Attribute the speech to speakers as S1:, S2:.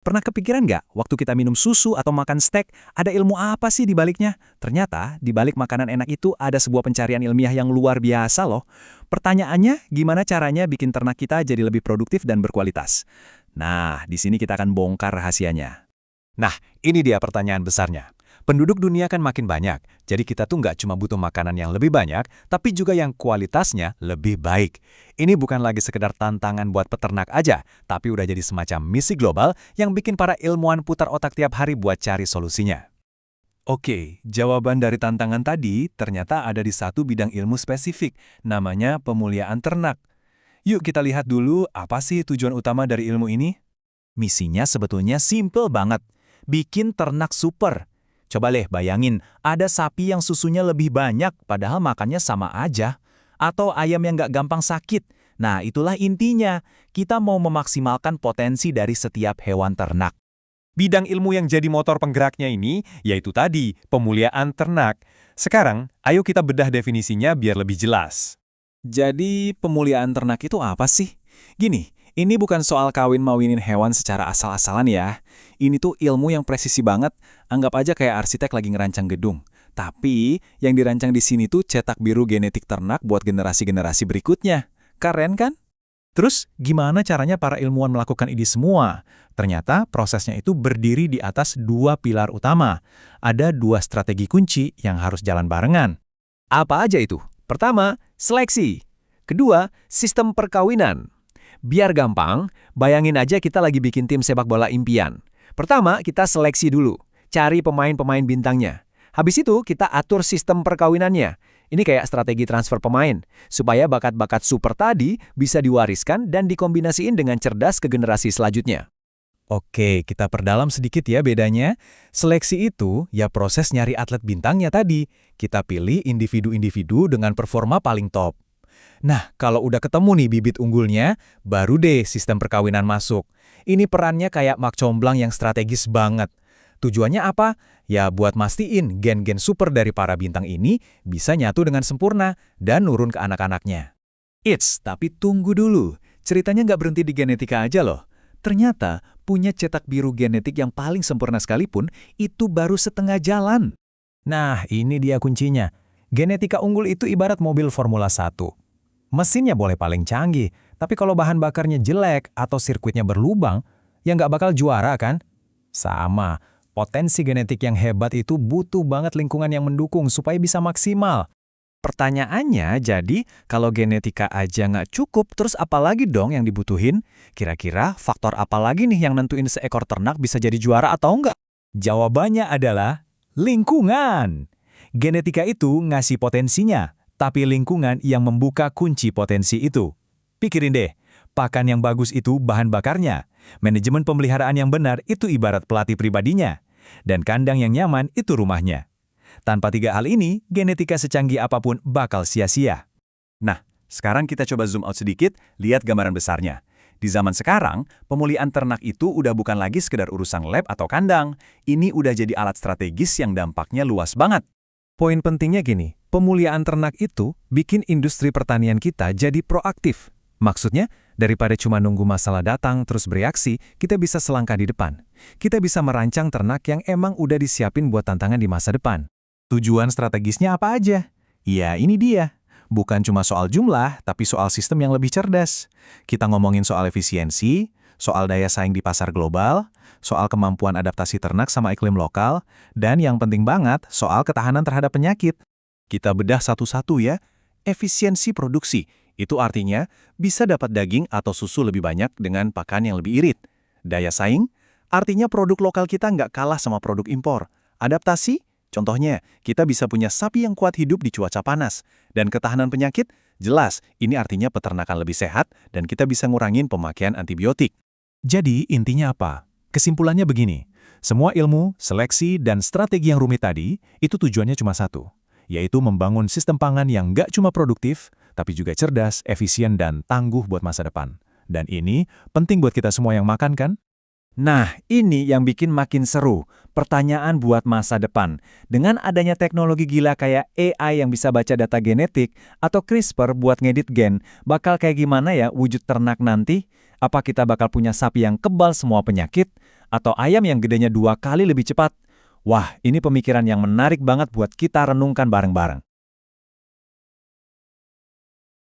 S1: Pernah kepikiran nggak, waktu kita minum susu atau makan steak, ada ilmu apa sih di baliknya? Ternyata, di balik makanan enak itu ada sebuah pencarian ilmiah yang luar biasa loh. Pertanyaannya, gimana caranya bikin ternak kita jadi lebih produktif dan berkualitas? Nah, di sini kita akan bongkar rahasianya.
S2: Nah, ini dia pertanyaan besarnya. Penduduk dunia kan makin banyak, jadi kita tuh nggak cuma butuh makanan yang lebih banyak, tapi juga yang kualitasnya lebih baik. Ini bukan lagi sekedar tantangan buat peternak aja, tapi udah jadi semacam misi global yang bikin para ilmuwan putar otak tiap hari buat cari solusinya.
S1: Oke, jawaban dari tantangan tadi ternyata ada di satu bidang ilmu spesifik, namanya pemuliaan ternak. Yuk kita lihat dulu apa sih tujuan utama dari ilmu ini?
S3: Misinya sebetulnya simple banget. Bikin ternak super. Coba deh bayangin, ada sapi yang susunya lebih banyak padahal makannya sama aja. Atau ayam yang nggak gampang sakit. Nah, itulah intinya. Kita mau memaksimalkan potensi dari setiap hewan ternak.
S2: Bidang ilmu yang jadi motor penggeraknya ini, yaitu tadi, pemuliaan ternak. Sekarang, ayo kita bedah definisinya biar lebih jelas.
S1: Jadi, pemuliaan ternak itu apa sih? Gini, ini bukan soal kawin-mawinin hewan secara asal-asalan ya. Ini tuh ilmu yang presisi banget, anggap aja kayak arsitek lagi ngerancang gedung. Tapi, yang dirancang di sini tuh cetak biru genetik ternak buat generasi-generasi berikutnya. Keren kan?
S3: Terus, gimana caranya para ilmuwan melakukan ini semua? Ternyata prosesnya itu berdiri di atas dua pilar utama. Ada dua strategi kunci yang harus jalan barengan.
S4: Apa aja itu? Pertama, seleksi. Kedua, sistem perkawinan. Biar gampang, bayangin aja kita lagi bikin tim sepak bola impian. Pertama, kita seleksi dulu. Cari pemain-pemain bintangnya. Habis itu, kita atur sistem perkawinannya. Ini kayak strategi transfer pemain, supaya bakat-bakat super tadi bisa diwariskan dan dikombinasiin dengan cerdas ke generasi selanjutnya.
S3: Oke, kita perdalam sedikit ya bedanya. Seleksi itu ya proses nyari atlet bintangnya tadi. Kita pilih individu-individu dengan performa paling top. Nah, kalau udah ketemu nih bibit unggulnya, baru deh sistem perkawinan masuk. Ini perannya kayak mak comblang yang strategis banget. Tujuannya apa? Ya buat mastiin gen-gen super dari para bintang ini bisa nyatu dengan sempurna dan nurun ke anak-anaknya.
S1: Tapi tunggu dulu. Ceritanya nggak berhenti di genetika aja loh. Ternyata, punya cetak biru genetik yang paling sempurna sekalipun, itu baru setengah jalan.
S3: Nah, ini dia kuncinya. Genetika unggul itu ibarat mobil Formula 1. Mesinnya boleh paling canggih, tapi kalau bahan bakarnya jelek atau sirkuitnya berlubang, ya nggak bakal juara kan? Sama, potensi genetik yang hebat itu butuh banget lingkungan yang mendukung supaya bisa maksimal.
S1: Pertanyaannya jadi, kalau genetika aja nggak cukup, terus apa lagi dong yang dibutuhin? Kira-kira faktor apa lagi nih yang nentuin seekor ternak bisa jadi juara atau enggak?
S3: Jawabannya adalah lingkungan. Genetika itu ngasih potensinya, tapi lingkungan yang membuka kunci potensi itu. Pikirin deh, pakan yang bagus itu bahan bakarnya, manajemen pemeliharaan yang benar itu ibarat pelatih pribadinya, dan kandang yang nyaman itu rumahnya. Tanpa tiga hal ini, genetika secanggih apapun bakal sia-sia.
S1: Nah, sekarang kita coba zoom out sedikit, lihat gambaran besarnya. Di zaman sekarang, pemulihan ternak itu udah bukan lagi sekedar urusan lab atau kandang. Ini udah jadi alat strategis yang dampaknya luas banget.
S3: Poin pentingnya gini, pemulihan ternak itu bikin industri pertanian kita jadi proaktif. Maksudnya, daripada cuma nunggu masalah datang terus bereaksi, kita bisa selangkah di depan. Kita bisa merancang ternak yang emang udah disiapin buat tantangan di masa depan. Tujuan strategisnya apa aja? Ya, ini dia. Bukan cuma soal jumlah, tapi soal sistem yang lebih cerdas. Kita ngomongin soal efisiensi, soal daya saing di pasar global, soal kemampuan adaptasi ternak sama iklim lokal, dan yang penting banget, soal ketahanan terhadap penyakit. Kita bedah satu-satu ya. Efisiensi produksi, itu artinya bisa dapat daging atau susu lebih banyak dengan pakan yang lebih irit. Daya saing, artinya produk lokal kita nggak kalah sama produk impor. Adaptasi, contohnya, kita bisa punya sapi yang kuat hidup di cuaca panas. Dan ketahanan penyakit, jelas, ini artinya peternakan lebih sehat dan kita bisa ngurangin pemakaian antibiotik. Jadi, intinya apa? Kesimpulannya begini, semua ilmu, seleksi, dan strategi yang rumit tadi, itu tujuannya cuma satu, yaitu membangun sistem pangan yang nggak cuma produktif, tapi juga cerdas, efisien, dan tangguh buat masa depan. Dan ini penting buat kita semua yang makan kan?
S1: Nah, ini yang bikin makin seru. Pertanyaan buat masa depan. Dengan adanya teknologi gila kayak AI yang bisa baca data genetik atau CRISPR buat ngedit gen, bakal kayak gimana ya wujud ternak nanti? Apa kita bakal punya sapi yang kebal semua penyakit?
S3: atau ayam yang gedenya 2 kali lebih cepat? Wah, ini pemikiran yang menarik banget buat kita renungkan bareng-bareng.